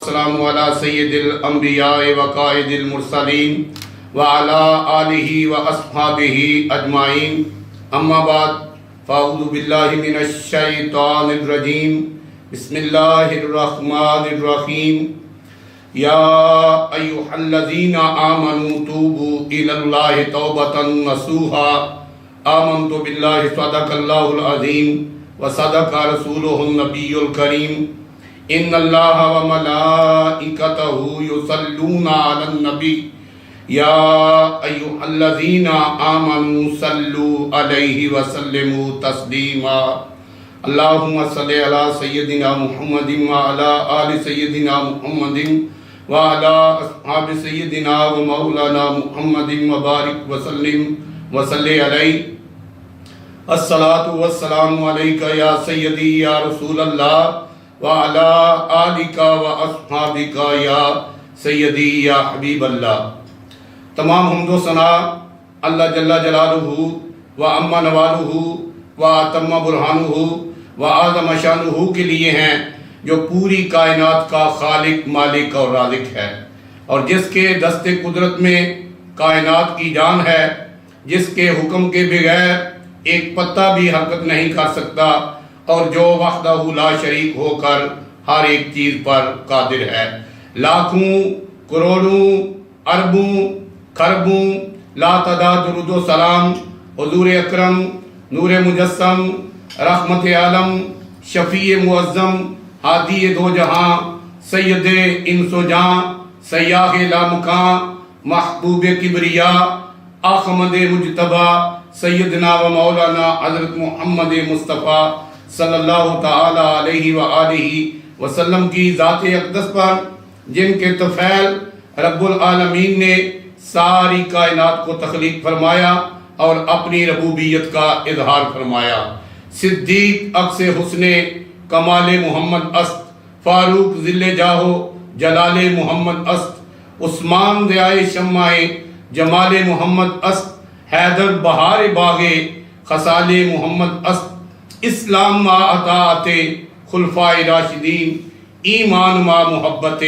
السلام علی سید الانبیاء و قائد المرسلین وعلی آلہ و اصحابہ اجمعین اما بعد فاعوذ باللہ من الشیطان الرجیم بسم اللہ الرحمن الرحیم یا ایہا الذین آمنوا توبوا الی اللہ توبۃ نصوحا آمنت باللہ صدق اللہ العظیم و صدق رسولہ النبی الکریم ان اللہ و ملائکتہ یصلون علی النبی یا ایہا الذین آمنوا صلوا علیہ وسلموا تسلیما اللہم صلی علی سیدنا محمد وعلی آل سیدنا محمد وعلی اصحاب سیدنا و مولانا محمد وبارک وسلم وصلی علیہ الصلاة والسلام علیکہ یا سیدی یا رسول اللہ وعلى آلِكَ وَأَصْحَابِكَ یا سیدی یا حبیب اللہ۔ تمام حمد و ثنا اللہ جل جلالہ و عم نوالہ و اتم برہانہ و اعظم شانہ کے لیے ہیں، جو پوری کائنات کا خالق، مالک اور رازق ہے، اور جس کے دست قدرت میں کائنات کی جان ہے، جس کے حکم کے بغیر ایک پتا بھی حرکت نہیں کر سکتا، اور جو وحدہ لا شریک ہو کر ہر ایک چیز پر قادر ہے۔ لاکھوں کروڑوں اربوں خربوں لا تعداد درود و سلام حضور اکرم نور مجسم رحمت عالم شفیع معظم ہادی دو جہاں سید انس و جاں سیاح لامکاں محبوب کبریا احمد مجتبی سیدنا و مولانا حضرت محمد مصطفیٰ صلی اللہ تعالی علیہ وآلہ وسلم کی ذات اقدس پر، جن کے طفیل رب العالمین نے ساری کائنات کو تخلیق فرمایا اور اپنی ربوبیت کا اظہار فرمایا۔ صدیق عکس حسن کمال محمد است، فاروق ذل جاہو جلال محمد است، عثمان ضیائے شمع جمال محمد است، حیدر بہار باغ خصال محمد است، اسلام ما اطاعت خلفاء راشدین، ایمان ما محبت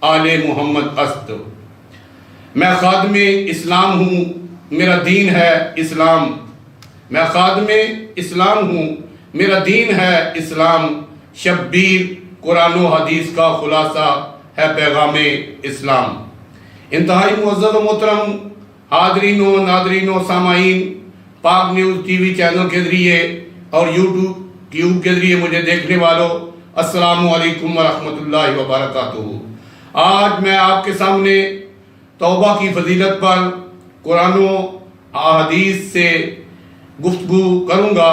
آل محمد است۔ میں خادم اسلام ہوں، میرا دین ہے اسلام، میں خادم اسلام ہوں، میرا دین ہے اسلام، شبیر قرآن و حدیث کا خلاصہ ہے پیغام اسلام۔ انتہائی معزز و محترم حاضرین و ناظرین و سامعین، پاک نیوز ٹی وی چینل کے ذریعے اور یوٹیوب کے ذریعے مجھے دیکھنے والوں، السلام علیکم ورحمۃ اللہ وبرکاتہ۔ آج میں آپ کے سامنے توبہ کی فضیلت پر قرآن و حدیث سے گفتگو کروں گا۔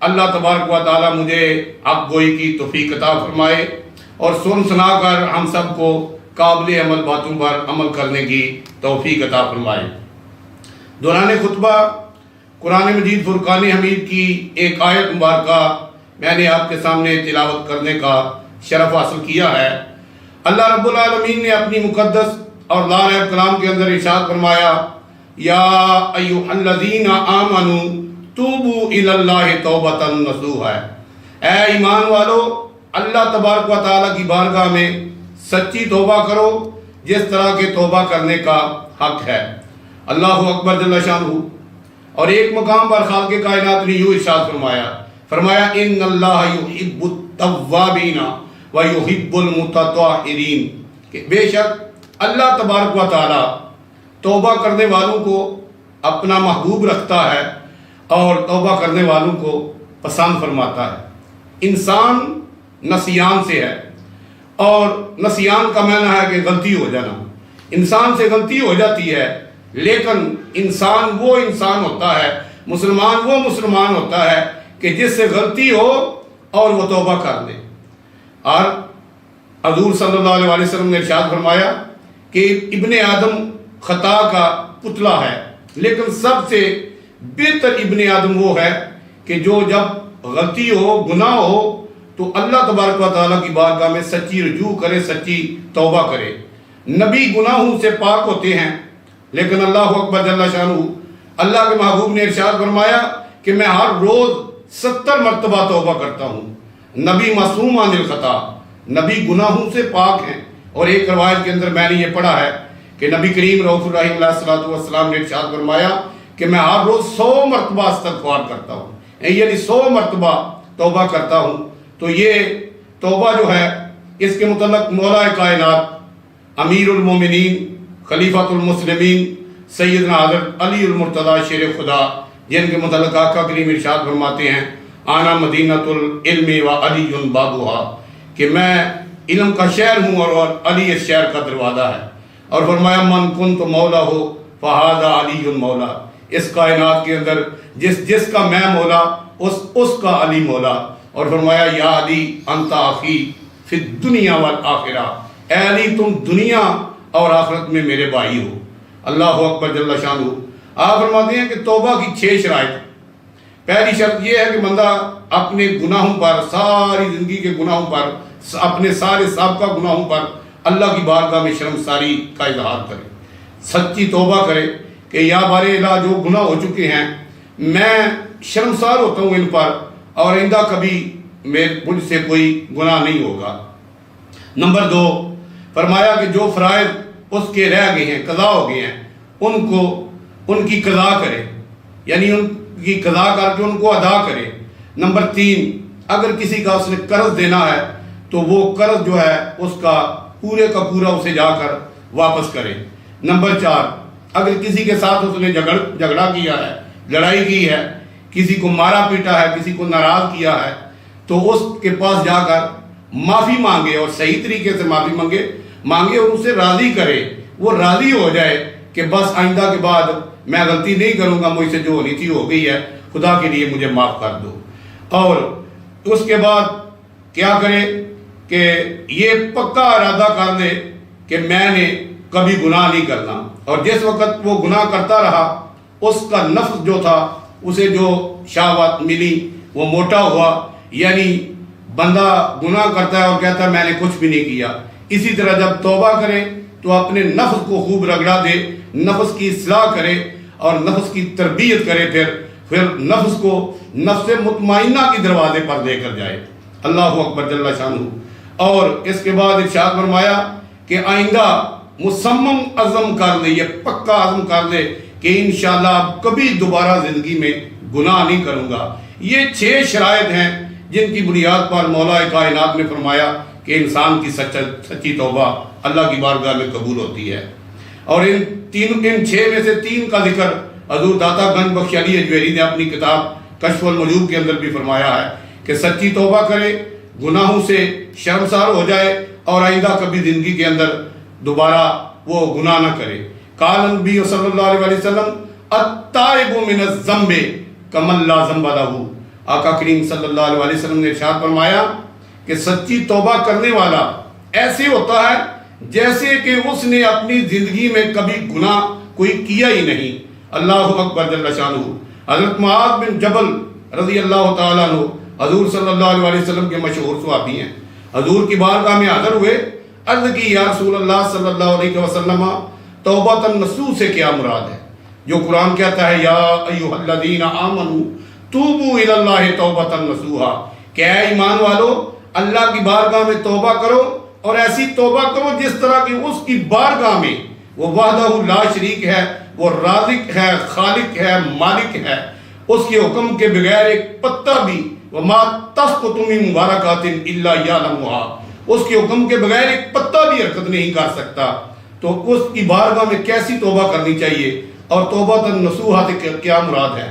اللہ تبارک و تعالی مجھے حق گوئی کی توفیق عطا فرمائے اور سن سنا کر ہم سب کو قابل عمل باتوں پر عمل کرنے کی توفیق عطا فرمائے۔ دوران خطبہ قرآن مجید فرقان حمید کی ایک آیت مبارکہ میں نے آپ کے سامنے تلاوت کرنے کا شرف حاصل کیا ہے۔ اللہ رب العالمین نے اپنی مقدس اور لا ریب کلام کے اندر ارشاد فرمایا، یا ایھا الذین آمنوا توبوا الی اللہ توبۃ نصوحا، اے ایمان والو اللہ تبارک و تعالیٰ کی بارگاہ میں سچی توبہ کرو، جس طرح کے توبہ کرنے کا حق ہے۔ اللہ اکبر جل شانہ۔ اور ایک مقام پر خالق کائنات نے یوں ارشاد فرمایا ان اللہ یحب التوابین و یحب المتطہرین، کہ بے شک اللہ تبارک و تعالی توبہ کرنے والوں کو اپنا محبوب رکھتا ہے اور توبہ کرنے والوں کو پسند فرماتا ہے۔ انسان نسیان سے ہے، اور نسیان کا معنی ہے کہ غلطی ہو جانا۔ انسان سے غلطی ہو جاتی ہے، لیکن انسان وہ انسان ہوتا ہے، مسلمان وہ مسلمان ہوتا ہے کہ جس سے غلطی ہو اور وہ توبہ کر لے۔ اور حضور صلی اللہ علیہ وسلم نے ارشاد فرمایا کہ ابن آدم خطا کا پتلا ہے، لیکن سب سے بہتر ابن آدم وہ ہے کہ جو جب غلطی ہو، گناہ ہو، تو اللہ تبارک و تعالیٰ کی بارگاہ میں سچی رجوع کرے، سچی توبہ کرے۔ نبی گناہوں سے پاک ہوتے ہیں، لیکن اللہ اکبر جل شانہ، اللہ کے محبوب نے ارشاد فرمایا کہ میں ہر روز 70 مرتبہ توبہ کرتا ہوں۔ نبی معصوم عن الخطا، نبی گناہوں سے پاک ہیں اور ایک روایت کے اندر میں نے یہ پڑھا ہے کہ نبی کریم رؤوف الرحیم علیہ الصلوۃ والسلام نے ارشاد فرمایا کہ میں ہر روز 100 مرتبہ استغفار کرتا ہوں، یعنی 100 مرتبہ توبہ کرتا ہوں۔ تو یہ توبہ جو ہے اس کے متعلق مولا کائنات امیر المومنین خلیفۃ المسلمین سیدنا حضرت علی المرتضیٰ شیر خدا، جن کے متعلق آقا کریم ارشاد فرماتے ہیں آنا مدینۃ العلم و علی بابوہا، کہ میں علم کا شہر ہوں اور علی اس شہر کا دروازہ ہے۔ اور فرمایا من کنت مولا ہو فہذا علی مولا، اس کائنات کے اندر جس کا میں مولا اس کا علی مولا۔ اور فرمایا یا علی انت اخی فی الدنیا والآخرہ، اے علی تم دنیا اور آخرت میں میرے بھائی ہو۔ اللہ اکبر جل شانہ۔ آپ فرماتے ہیں کہ توبہ کی 6 شرائط۔ پہلی شرط یہ ہے کہ بندہ اپنے گناہوں پر، ساری زندگی کے گناہوں پر، اپنے سارے سابقہ گناہوں پر اللہ کی بارگاہ میں شرمساری کا اظہار کرے، سچی توبہ کرے کہ یا بار الہ جو گناہ ہو چکے ہیں میں شرمسار ہوتا ہوں ان پر، اور آئندہ کبھی مجھ سے کوئی گناہ نہیں ہوگا۔ نمبر 2 فرمایا کہ جو فرائض اس کے رہ گئے ہیں، قضا ہو گئے ہیں، ان کی قضا کرے، یعنی ان کی قضا کر کے ان کو ادا کرے۔ نمبر 3 اگر کسی کا اس نے قرض دینا ہے تو وہ قرض جو ہے اس کا پورا اسے جا کر واپس کرے۔ نمبر 4 اگر کسی کے ساتھ اس نے جھگڑا کیا ہے، لڑائی کی ہے، کسی کو مارا پیٹا ہے، کسی کو ناراض کیا ہے، تو اس کے پاس جا کر معافی مانگے، اور صحیح طریقے سے معافی مانگے اور اسے راضی کرے، وہ راضی ہو جائے کہ بس آئندہ کے بعد میں غلطی نہیں کروں گا، مجھ سے جو ہونی تھی ہو گئی ہے، خدا کے لیے مجھے معاف کر دو۔ اور اس کے بعد کیا کرے کہ یہ پکا ارادہ کر دے کہ میں نے کبھی گناہ نہیں کرنا، اور جس وقت وہ گناہ کرتا رہا اس کا نفس جو تھا اسے جو شہوات ملی وہ موٹا ہوا، یعنی بندہ گناہ کرتا ہے اور کہتا ہے میں نے کچھ بھی نہیں کیا۔ اسی طرح جب توبہ کرے تو اپنے نفس کو خوب رگڑا دے، نفس کی اصلاح کرے اور نفس کی تربیت کرے، پھر نفس کو نفس مطمئنہ کی دروازے پر لے کر جائے۔ اللہ اکبر جل شانہ۔ اور اس کے بعد ارشاد فرمایا کہ آئندہ مصمم عزم کر لے، یہ پکا عزم کر لے کہ انشاءاللہ اب کبھی دوبارہ زندگی میں گناہ نہیں کروں گا۔ یہ 6 شرائط ہیں جن کی بنیاد پر مولا کائنات نے فرمایا کہ انسان کی سچی توبہ اللہ کی بارگاہ میں قبول ہوتی ہے۔ اور ان 6 میں سے 3 کا ذکر حضور داتا گنج بخش علی اجویری نے اپنی کتاب کشف المجوب کے اندر بھی فرمایا ہے کہ سچی توبہ کرے، گناہوں سے شرمسار ہو جائے اور آئندہ کبھی زندگی کے اندر دوبارہ وہ گناہ نہ کرے۔ قال نبی صلی اللہ علیہ وسلم التائب من الذنب کمن لا ذنب لہ، آقا کریم صلی اللہ علیہ وسلم نے ارشاد فرمایا کہ سچی توبہ کرنے والا ایسے ہوتا ہے جیسے کہ اس نے اپنی زندگی میں کبھی گناہ کوئی کیا ہی نہیں۔ اللہ اکبر جل شانہ۔ حضرت معاذ بن جبل رضی اللہ تعالیٰ عنہ حضور صلی اللہ علیہ وسلم کے مشہور صحابی ہیں، حضور کی بارگاہ میں حاضر ہوئے، عرض کی یا رسول اللہ صلی اللہ علیہ وسلم توبۃ النصوح سے کیا مراد ہے؟ جو قرآن کہتا ہے یا ایھا الذین آمنوا توبوا الی اللہ توبۃ نصوحا، کہ اے ایمان والو اللہ کی بارگاہ میں توبہ کرو، اور ایسی توبہ کرو جس طرح کہ اس کی بارگاہ میں وہ وحدہ لا شریک ہے، وہ رازق ہے، خالق ہے، مالک ہے، اس کے حکم کے بغیر ایک پتہ بھی وما تسقط من ورقۃ الا یعلمها، اس کے حکم کے بغیر ایک پتہ بھی حرکت نہیں کر سکتا۔ تو اس کی بارگاہ میں کیسی توبہ کرنی چاہیے، اور توبۃ النصوح سے کیا مراد ہے؟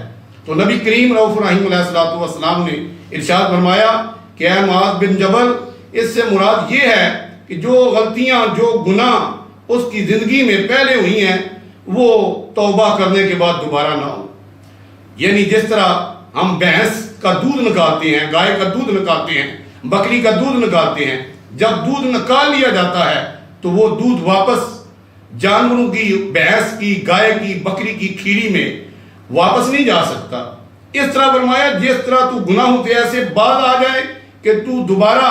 تو نبی کریم رؤوف الرحیم علیہ السلام نے ارشاد فرمایا کہ اے معاذ بن جبل، اس سے مراد یہ ہے کہ جو غلطیاں، جو گناہ اس کی زندگی میں پہلے ہوئی ہیں وہ توبہ کرنے کے بعد دوبارہ نہ ہو۔ یعنی جس طرح ہم بھینس کا دودھ نکالتے ہیں، گائے کا دودھ نکالتے ہیں، بکری کا دودھ نکالتے ہیں، جب دودھ نکال لیا جاتا ہے تو وہ دودھ واپس جانوروں کی، بھینس کی، گائے کی، بکری کی کھیری میں واپس نہیں جا سکتا۔ اس طرح فرمایا جس طرح تو گناہوں سے ایسے باز آ جائے کہ تو دوبارہ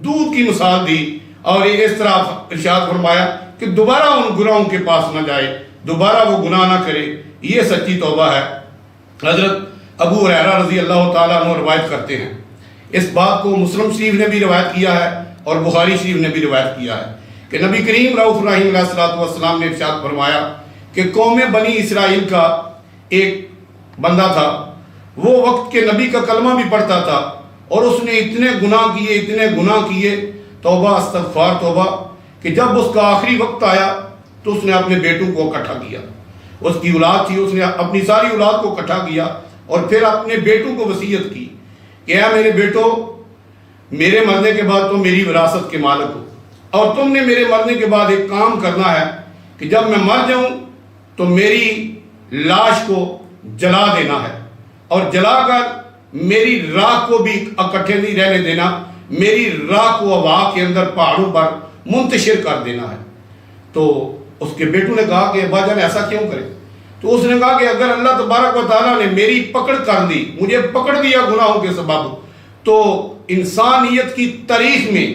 دودھ کی مثال دی، اور اس طرح ارشاد فرمایا کہ دوبارہ ان گناہوں کے پاس نہ جائے، دوبارہ وہ گناہ نہ کرے۔ یہ سچی توبہ ہے۔ حضرت ابو ہریرہ رضی اللہ تعالیٰ عنہ روایت کرتے ہیں، اس بات کو مسلم شریف نے بھی روایت کیا ہے اور بخاری شریف نے بھی روایت کیا ہے کہ نبی کریم رؤوف رحیم علیہ الصلوۃ والسلام نے ارشاد فرمایا کہ قوم بنی اسرائیل کا ایک بندہ تھا، وہ وقت کے نبی کا کلمہ بھی پڑھتا تھا اور اس نے اتنے گناہ کیے توبہ استغفار توبہ، کہ جب اس کا آخری وقت آیا تو اس نے اپنے بیٹوں کو اکٹھا کیا، اس کی اولاد تھی، اس نے اپنی ساری اولاد کو اکٹھا کیا اور پھر اپنے بیٹوں کو وصیت کی کہ اے میرے بیٹو، میرے مرنے کے بعد تم میری وراثت کے مالک ہو، اور تم نے میرے مرنے کے بعد ایک کام کرنا ہے کہ جب میں مر جاؤں تو میری لاش کو جلا دینا ہے، اور جلا کر میری راکھ کو بھی اکٹھے نہیں رہنے دینا، میری راکھ کو ہوا کے اندر پہاڑوں پر منتشر کر دینا ہے۔ تو اس کے بیٹوں نے کہا کہ ابا جان ایسا کیوں کرے؟ تو اس نے کہا کہ اگر اللہ تبارک و تعالیٰ نے میری پکڑ کر دی، مجھے پکڑ دیا گناہوں کے سبب، تو انسانیت کی تاریخ میں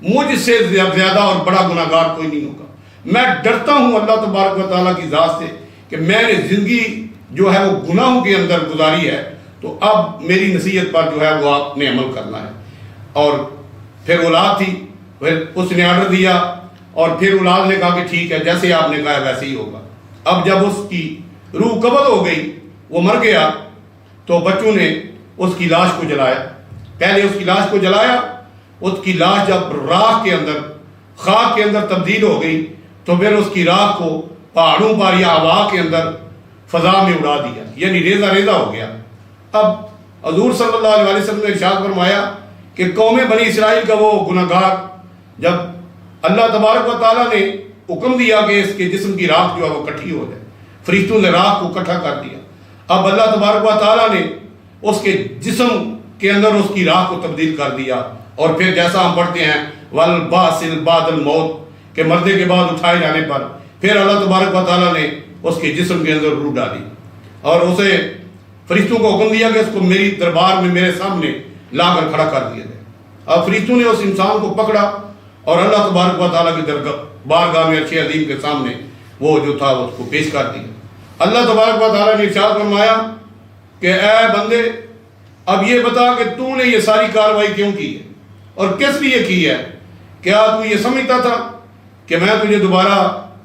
مجھ سے زیادہ اور بڑا گناہ گار کوئی نہیں ہوگا۔ میں ڈرتا ہوں اللہ تبارک و تعالیٰ کی ذات سے کہ میں نے زندگی جو ہے وہ گناہوں کے اندر گزاری ہے، تو اب میری نصیحت پر جو ہے وہ آپ نے عمل کرنا ہے۔ اور پھر اولاد تھی، پھر اس نے آرڈر دیا اور پھر اولاد نے کہا کہ ٹھیک ہے، جیسے آپ نے کہا ویسے ہی ہوگا۔ اب جب اس کی روح قبض ہو گئی، وہ مر گیا، تو بچوں نے اس کی لاش کو جلایا۔ پہلے اس کی لاش کو جلایا، اس کی لاش جب راکھ کے اندر، خاک کے اندر تبدیل ہو گئی، تو پھر اس کی راکھ کو پہاڑوں پر یا ہوا کے اندر فضا میں اڑا دیا، یعنی ریزہ ریزہ ہو گیا۔ اب حضور صلی اللہ علیہ وسلم نے ارشاد فرمایا کہ قوم بنی اسرائیل کا وہ گناہگار، جب اللہ تبارک و تعالیٰ نے حکم دیا کہ اس کے جسم کی راکھ جو ہے وہ اکٹھی ہو جائے، فرشتوں نے راکھ کو اکٹھا کر دیا۔ اب اللہ تبارک و تعالیٰ نے اس کے جسم کے اندر اس کی راکھ کو تبدیل کر دیا، اور پھر جیسا ہم پڑھتے ہیں والباسل بعد الموت، کہ مرنے کے بعد اٹھائے جانے پر پھر اللہ تبارک و تعالیٰ نے اس کے جسم کے اندر روح ڈالی اور اسے فرشتوں کو حکم دیا کہ اس کو میری دربار میں میرے سامنے لا کر کھڑا کر دیا جائے۔ اب فرشتوں نے اس انسان کو پکڑا اور اللہ تبارک و تعالیٰ کی بارگاہ میں عرش عظیم کے سامنے وہ جو تھا اس کو پیش کر دیا۔ اللہ تبارک و تعالیٰ نے ارشاد فرمایا کہ اے بندے، اب یہ بتا کہ تو نے یہ ساری کاروائی کیوں کی ہے اور کس لیے کی ہے؟ کیا تو یہ سمجھتا تھا کہ میں تجھے دوبارہ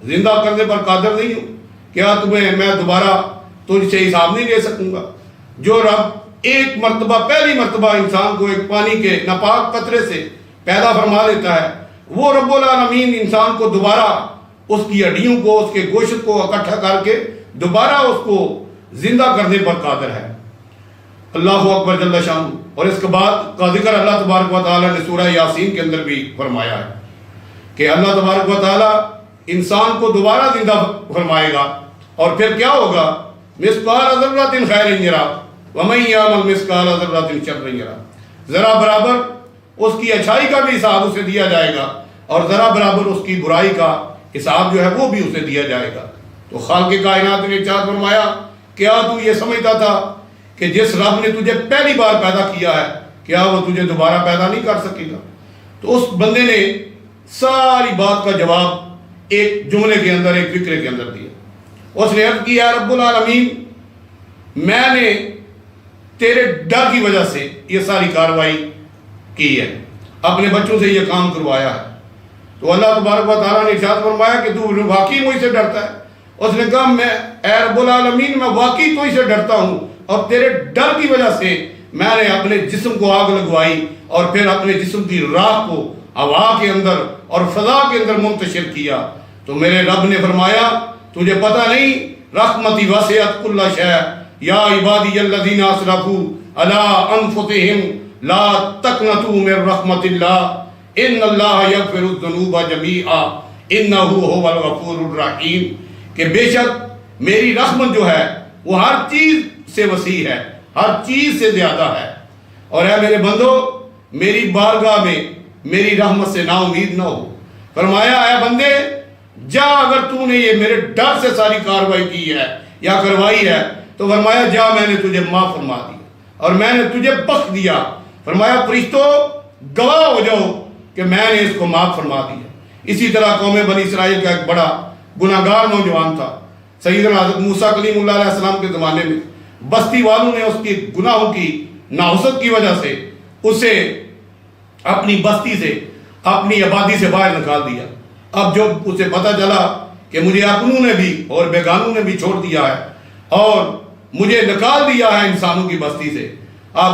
زندہ کرنے پر قادر نہیں ہوں؟ کیا میں دوبارہ تجھ سے حساب نہیں لے سکوں گا؟ جو رب ایک مرتبہ، پہلی مرتبہ انسان کو ایک پانی کے ناپاک قطرے سے پیدا فرما لیتا ہے، وہ رب العالمین انسان کو دوبارہ اس کی ہڈیوں کو، اس کے گوشت کو اکٹھا کر کے دوبارہ اس کو زندہ کرنے پر قادر ہے۔ اللہ اکبر جل شان۔ اور اس کے بعد کا ذکر اللہ تبارک و تعالیٰ نے سورہ یاسین کے اندر بھی فرمایا ہے کہ اللہ تبارک و تعالیٰ انسان کو دوبارہ زندہ فرمائے گا، اور پھر کیا ہوگا؟ مثقال ذرۃ خیر یرا ومن یعمل مثقال ذرۃ شر یرا، ذرا برابر اس کی اچھائی کا بھی حساب اسے دیا جائے گا، اور ذرا برابر اس کی برائی کا حساب جو ہے وہ بھی اسے دیا جائے گا۔ تو خالق کائنات نے ارشاد فرمایا، کیا تو یہ سمجھتا تھا کہ جس رب نے تجھے پہلی بار پیدا کیا ہے، کیا وہ تجھے دوبارہ پیدا نہیں کر سکے گا؟ تو اس بندے نے ساری بات کا جواب ایک جملے کے اندر، ایک فکرے کے اندر دیا۔ اس نے عرض کیا، رب العالمین، میں نے تیرے ڈر کی وجہ سے یہ ساری کاروائی کی ہے، اپنے بچوں سے یہ کام کروایا ہے۔ تو اللہ تبارک و تعالیٰ نے ارشاد فرمایا کہ تو واقعی مجھ سے ڈرتا ہے؟ اس نے کہا، میں اے رب العالمین، میں واقعی تو سے ڈرتا ہوں، اور تیرے ڈر کی وجہ سے میں نے اپنے جسم کو آگ لگوائی اور پھر اپنے جسم کی راکھ کو ہوا کے اندر اور فضا کے اندر منتشر کیا۔ تو میرے رب نے فرمایا، تجھے پتہ نہیں، رحمتی وسعت کل شیء، یا عبادی الذین اسرفوا علی انفسہم لا تقنطوا من رحمت اللہ ان اللہ یغفر الذنوب جمیعا انہ هو الغفور الرحیم، کہ بے شک میری رحمت جو ہے وہ ہر چیز سے وسیع ہے، ہر چیز سے زیادہ ہے، اور اے میرے بندو، میری بارگاہ میں میری رحمت سے نا امید نہ ہو۔ فرمایا، اے بندے جا، اگر تو نے یہ میرے ڈر سے ساری کاروائی کی ہے یا کروائی ہے تو فرمایا جا، میں نے تجھے معاف فرما دیا اور میں نے تجھے بخش دیا۔ فرمایا فرشتوں گواہ ہو جاؤ کہ میں نے اس کو معاف فرما دیا۔ اسی طرح قوم بنی اسرائیل کا ایک بڑا گناہ گار نوجوان تھا، سیدنا حضرت موسیٰ کلیم اللہ علیہ السلام کے زمانے میں بستی والوں نے اس کی گناہوں کی ناحست کی وجہ سے اسے اپنی بستی سے، اپنی آبادی سے باہر نکال دیا۔ اب جب اسے پتہ چلا کہ مجھے اپنوں نے بھی اور بیگانوں نے بھی چھوڑ دیا ہے اور مجھے نکال دیا ہے انسانوں کی بستی سے، اب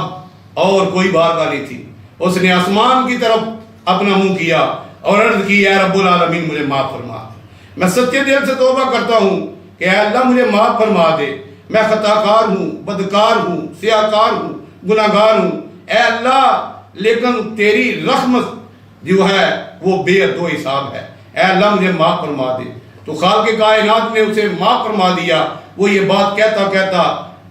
اور کوئی بارگاہ نہیں تھی۔ اس نے آسمان کی طرف اپنا منہ کیا اور عرض کی، اے رب العالمین مجھے معاف فرما دے، میں سچے دل سے توبہ کرتا ہوں کہ اے اللہ مجھے معاف فرما دے، میں خطا کار ہوں، بدکار ہوں، سیاہکار ہوں، گناہ گار ہوں، اے اللہ لیکن تیری رحمت جو ہے وہ بے حد و حساب ہے، اے اللہ مجھے معاف فرما دے۔ تو خالق کائنات نے اسے معاف فرما دیا۔ وہ یہ بات کہتا کہتا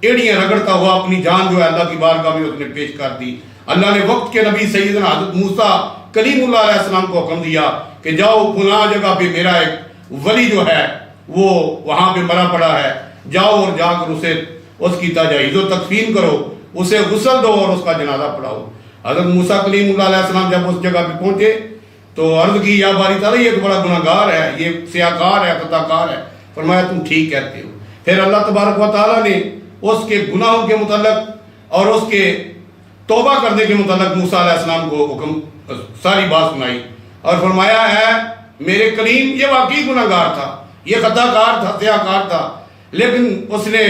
ایڑیاں رگڑتا ہوا اپنی جان جو ہے اللہ کی بارگاہ میں اس نے پیش کر دی۔ اللہ نے وقت کے نبی سیدنا حضرت موسیٰ کلیم اللہ علیہ السلام کو حکم دیا کہ جاؤ فلاں جگہ پہ میرا ایک ولی جو ہے وہ وہاں پہ مرا پڑا ہے، جاؤ اور جا کر اسے اس کی تجہیز و تکفین کرو، اسے غسل دو اور اس کا جنازہ پڑھاؤ۔ حضرت موسیٰ کلیم اللہ علیہ السلام جب اس جگہ پہ پہنچے تو عرض کی، یا باری تعالیٰ یہ تو بڑا گناہ گار ہے، یہ سیاہکار ہے، خطا کار ہے۔ فرمایا تم ٹھیک کہتے ہو۔ پھر اللہ تبارک و تعالیٰ نے اس کے گناہوں کے متعلق اور اس کے توبہ کرنے کے متعلق موسیٰ علیہ السلام کو حکم ساری بات سنائی اور فرمایا ہے میرے کلیم یہ واقعی گناہ گار تھا، یہ خطا کار تھا، سیاہکار تھا، لیکن اس نے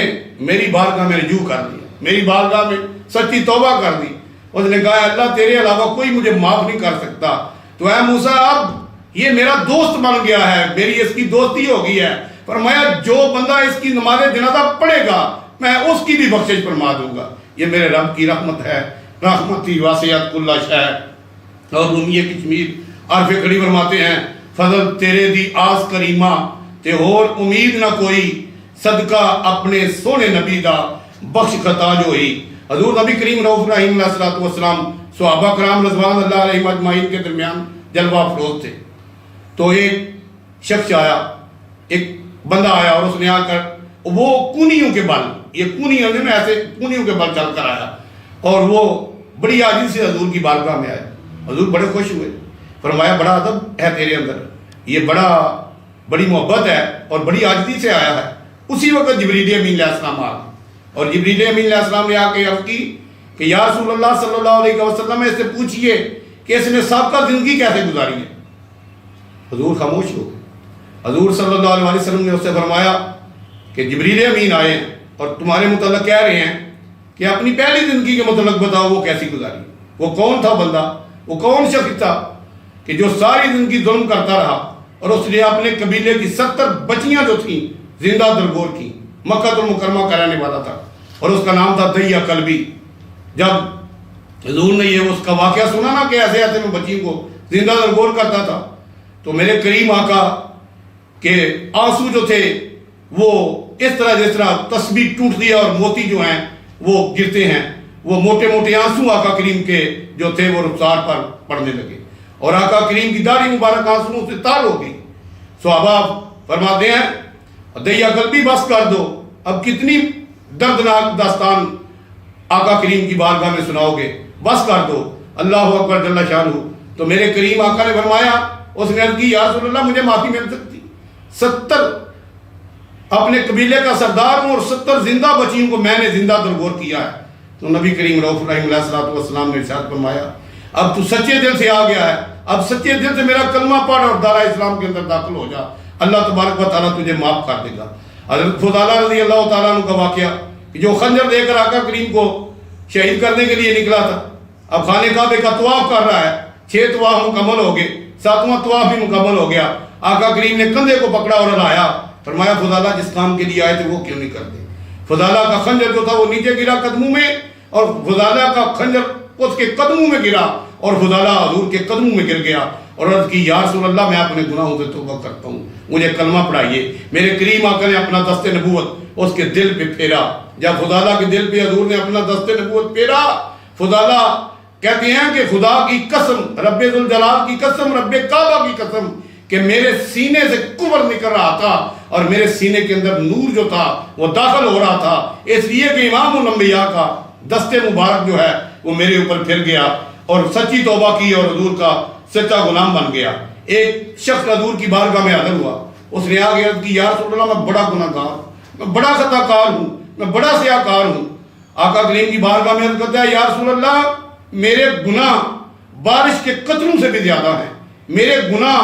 میری بارگاہ میں رجوع کر دیا، میری بارگاہ میں سچی توبہ کر دی۔ اس نے کہا اللہ تیرے علاوہ کوئی مجھے معاف نہیں کر سکتا، تو اے موسیٰ اب یہ میرا دوست بن گیا ہے، میری اس کی دوستی ہو گئی ہے۔ فرمایا جو بندہ اس کی نماز جنازہ پڑھے گا میں اس کی بھی بخشش فرما دوں گا۔ یہ میرے رب کی رحمت ہے، رحمتی واسعت کل شے۔ اور رومیہ کشمیر عارف کھڑی فرماتے ہیں، فضل تیرے دی آس کریمہ تے اور امید نہ کوئی، صدقہ اپنے سونے نبی دا بخش خطا جو ہوئی۔ حضور نبی کریم رؤوف رحیم علیہ السلام صحابہ کرام رضوان اللہ علیہم اجمعین کے درمیان جلوہ افروز تھے۔ تو ایک شخص آیا، ایک بندہ آیا اور اس نے آ کر وہ کونیوں کے بل، یہ کونیوں نے ایسے کونیوں کے بل چل کر آیا اور وہ بڑی عاجزی سے حضور کی بارگاہ میں آئے۔ حضور بڑے خوش ہوئے، فرمایا بڑا ادب ہے تیرے اندر، یہ بڑی محبت ہے اور بڑی عاجزی سے آیا ہے۔ اسی وقت جبریل امین علیہ السلام آ گئے اور جبریل امین علیہ السلام نے آ کے عرض کی کہ یا رسول اللہ صلی اللہ علیہ وسلم اس سے پوچھئے کہ اس نے سابقہ زندگی کیسے گزاری ہے۔ حضور خاموش ہو گئے۔ حضور صلی اللہ علیہ وسلم نے اس سے فرمایا کہ جبریل امین آئے ہیں اور تمہارے متعلق کہہ رہے ہیں کہ اپنی پہلی زندگی کے متعلق بتاؤ وہ کیسی گزاری، وہ کون تھا بندہ، وہ کون شخص تھا کہ جو ساری زندگی ظلم کرتا رہا اور اس نے اپنے قبیلے کی 70 بچیاں جو تھیں زندہ درگور کی، مکہ المکرمہ کا رہنے والا تھا اور اس کا نام تھا دہیہ کلبی۔ جب حضور نے یہ اس کا واقعہ سنا نا کہ ایسے ایسے میں بچیوں کو زندہ درگور کرتا تھا تو میرے کریم آقا کے آنسو جو تھے وہ اس طرح جس طرح تسبیح ٹوٹتی ہے اور موتی جو ہیں وہ گرتے ہیں، وہ موٹے موٹے آنسو آقا کریم کے جو تھے وہ رخسار پر پڑنے لگے اور آقا کریم کی داڑھی مبارک آنسوؤں سے تار ہو گئی۔ صحابہ فرماتے ہیں دہیہ کلبی بس کر دو، اب کتنی دردناک داستان آقا کریم کی بارگاہ میں سناؤ گے، بس کر دو، اللہ اکبر جل شانہ۔ تو میرے کریم آقا نے فرمایا، اس نے عرض کی یا رسول اللہ مجھے معافی مل سکتی، 70 اپنے قبیلے کا سردار ہوں اور 70 زندہ بچیوں کو میں نے زندہ درگور کیا ہے۔ تو نبی کریم رؤوف رحیم علیہ السلام نے ارشاد فرمایا اب تو سچے دل سے آ گیا ہے، اب سچے دل سے میرا کلمہ پڑھ اور دارہ اسلام کے اندر داخل ہو جا، اللہ تبارک و تعالیٰ تجھے معاف کر دے گا۔ حضرت فضالہ رضی اللہ تعالیٰ عنہ کا واقعہ کہ جو خنجر دے کر آقا کریم کو شہید کرنے کے لیے نکلا تھا، اب خانہ کعبے کا طواف کر رہا ہے، 6 طواف مکمل ہو گئے، 7واں طواف بھی مکمل ہو گیا۔ آقا کریم نے کندھے کو پکڑا اور ہلایا، فرمایا فضالہ جس کام کے لیے آئے تھے وہ کیوں نہیں کرتے۔ فضالہ کا خنجر جو تھا وہ نیچے گرا قدموں میں اور فضالہ کا خنجر اس کے قدموں میں گرا اور فضالہ حضور کے قدموں میں گر گیا اور عرض کی یا رسول اللہ میں اپنے گناہوں سے توبہ کرتا ہوں، مجھے کلمہ پڑھائیے۔ میرے کریم آقا نے اپنا دست نبوت اس کے دل پہ پھیرا۔ جب فضالہ کے دل پہ حضور نے اپنا دست نبوت پھیرا، فضالہ کہتے ہیں کہ خدا کی قسم، رب ذوالجلال کی قسم، رب کعبہ کی قسم کہ میرے سینے سے کفر نکل رہا تھا اور میرے سینے کے اندر نور جو تھا وہ داخل ہو رہا تھا، اس لیے کہ امام الانبیاء کا دست مبارک جو ہے وہ میرے اوپر پھر گیا اور سچی توبہ کی اور حضور کا سچا غلام بن گیا۔ ایک شخص حضور کی بارگاہ میں حاضر ہوا، اس نے آگے عرض کی یا رسول اللہ میں بڑا گناہ گار، میں بڑا خطا کار ہوں، میں بڑا سیاہ کار ہوں۔ آقا کریم کی بارگاہ میں عرض کرتا ہے یا رسول اللہ میرے گناہ بارش کے قطروں سے بھی زیادہ ہیں، میرے گناہ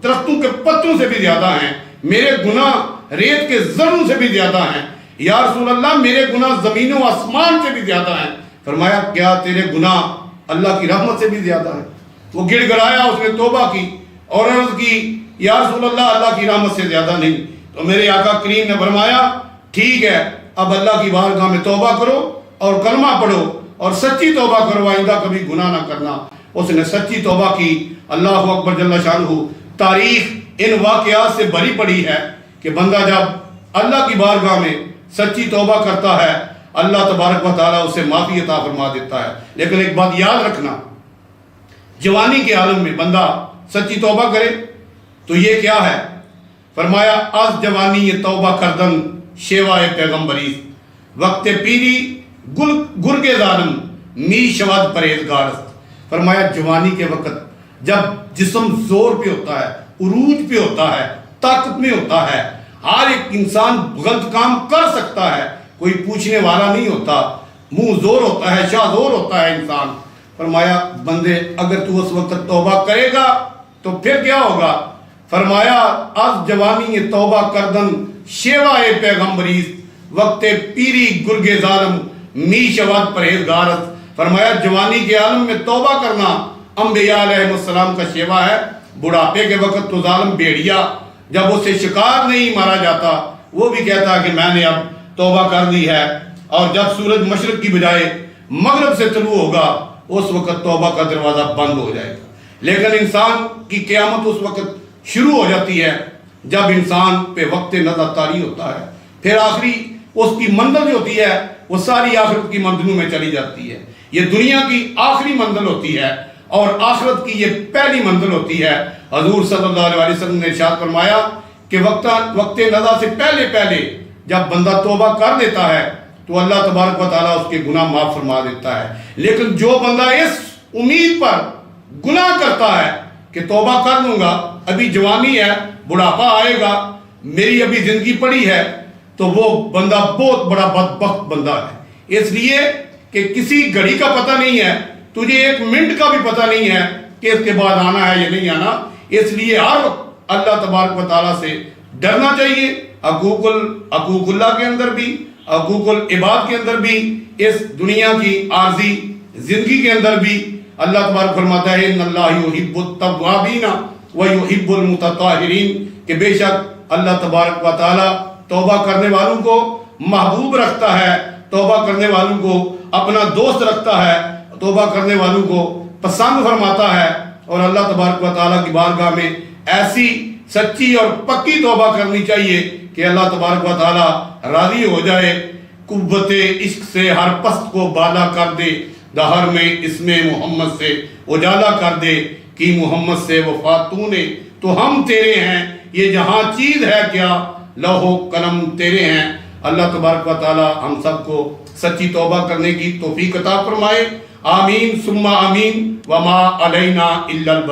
درختوں کے پتوں سے بھی زیادہ ہیں، میرے گناہ ریت کے ذروں سے بھی زیادہ ہیں، یا رسول اللہ میرے گناہ زمین و آسمان سے بھی زیادہ ہیں۔ فرمایا کیا تیرے گناہ اللہ کی رحمت سے بھی زیادہ ہیں؟ وہ گڑ گڑایا، اس نے توبہ کی اور عرض کی یا رسول اللہ کی رحمت سے زیادہ نہیں۔ تو میرے آقا کریم نے فرمایا ٹھیک ہے، اب اللہ کی بارگاہ میں توبہ کرو اور کلمہ پڑھو اور سچی توبہ کرو، آئندہ کبھی گناہ نہ کرنا۔ اس نے سچی توبہ کی، اللہ اکبر جل شانہ۔ تاریخ ان واقعات سے بھری پڑی ہے کہ بندہ جب اللہ کی بارگاہ میں سچی توبہ کرتا ہے اللہ تبارک و تعالیٰ اسے معافی عطا فرما دیتا ہے۔ لیکن ایک بات یاد رکھنا، جوانی کے عالم میں بندہ سچی توبہ کرے تو یہ کیا ہے؟ فرمایا از جوانی یہ توبہ کردن شیوائے پیغمبری، وقت پیری گرگ ظالم می شود پرہیزگارست۔ فرمایا جوانی کے وقت جب جسم زور پہ ہوتا ہے، عروج پہ ہوتا ہے، طاقت میں ہوتا ہے، ہر ایک انسان غلط کام کر سکتا ہے، کوئی پوچھنے والا نہیں ہوتا، منہ زور ہوتا ہے، شاہ زور ہوتا ہے انسان۔ فرمایا بندے اگر تو اس وقت توبہ کرے گا تو پھر کیا ہوگا؟ فرمایا از جوانی یہ توبہ کردن شیوائے پیغمبریز، وقت پیری گرگ ظالم می شود پرہیزگارت۔ فرمایا جوانی کے عالم میں توبہ کرنا انبیاء علیہ السلام کا شیوا ہے۔ بڑھاپے کے وقت تو ظالم بھیڑیا جب اسے شکار نہیں مارا جاتا وہ بھی کہتا کہ میں نے اب توبہ کر دی ہے، اور جب سورج مشرق کی بجائے مغرب سے طلوع ہوگا اس وقت توبہ کا دروازہ بند ہو جائے گا۔ لیکن انسان کی قیامت اس وقت شروع ہو جاتی ہے جب انسان پہ وقت نظر طاری ہوتا ہے، پھر آخری اس کی منزل جو ہوتی ہے وہ ساری آخرت کی منزلوں میں چلی جاتی ہے۔ یہ دنیا کی آخری منزل ہوتی ہے اور آخرت کی یہ پہلی منزل ہوتی ہے۔ حضور صلی اللہ علیہ وسلم نے ارشاد فرمایا کہ وقت نظر سے پہلے جب بندہ توبہ کر دیتا ہے تو اللہ تبارک و تعالیٰ اس کے گناہ معاف فرما دیتا ہے۔ لیکن جو بندہ اس امید پر گناہ کرتا ہے کہ توبہ کر لوں گا، ابھی جوانی ہے، بڑھاپا آئے گا، میری ابھی زندگی پڑی ہے، تو وہ بندہ بہت بڑا بدبخت بندہ ہے۔ اس لیے کہ کسی گھڑی کا پتہ نہیں ہے، تجھے ایک منٹ کا بھی پتہ نہیں ہے کہ اس کے بعد آنا ہے یا نہیں آنا۔ اس لیے ہر وقت اللہ تبارک و تعالیٰ سے ڈرنا چاہیے، حقوق اللہ کے اندر بھی، حقوق العباد کے اندر بھی، اس دنیا کی عارضی زندگی کے اندر بھی۔ اللہ تبارک فرماتا ہے ان اللہ یحب التوابین ویحب المتطہرین، کہ بے شک اللہ تبارک و تعالیٰ توبہ کرنے والوں کو محبوب رکھتا ہے، توبہ کرنے والوں کو اپنا دوست رکھتا ہے، توبہ کرنے والوں کو پسند فرماتا ہے۔ اور اللہ تبارک و تعالیٰ کی بارگاہ میں ایسی سچی اور پکی توبہ کرنی چاہیے کہ اللہ تبارک و تعالیٰ راضی ہو جائے، قوت عشق سے ہر پست کو بالا کر دے، دہر میں اسم محمد سے اجالا کر دے، کی محمد سے وفا تو نے تو ہم تیرے ہیں، یہ جہاں چیز ہے کیا لوح و قلم تیرے ہیں۔ اللہ تبارک و تعالیٰ ہم سب کو سچی توبہ کرنے کی توفیق عطا فرمائے، آمین ثم آمین، وما علینا الا البلاغ۔